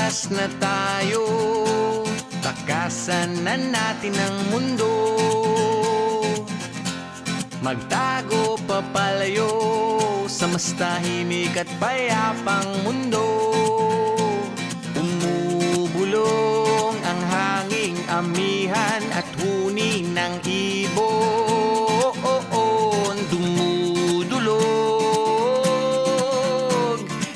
Tumakas na tayo, takasan na natin ang mundo. Magtago papalayo sa mas tahimik at payapang mundo. Umubulong ang hanging amihan at huni ng ibon. Dumudulog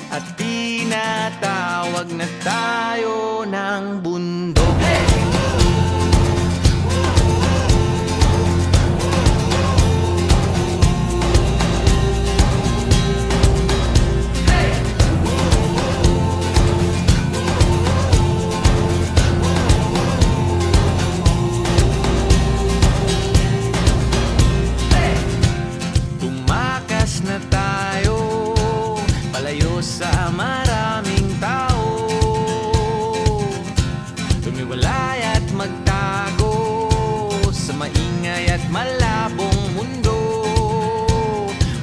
at tinatawag na tayo ng bundok. Na tayo, palayo sa maraming tao. Tumiwalay at magtago sa maingay at malabong mundo.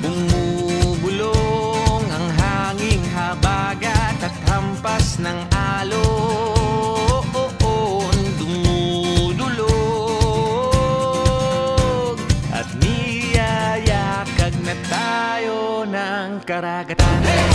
Bumubulong ang hanging habagat at hampas ng alon. Dumudulog at niyayakag na tayo ng karagatan.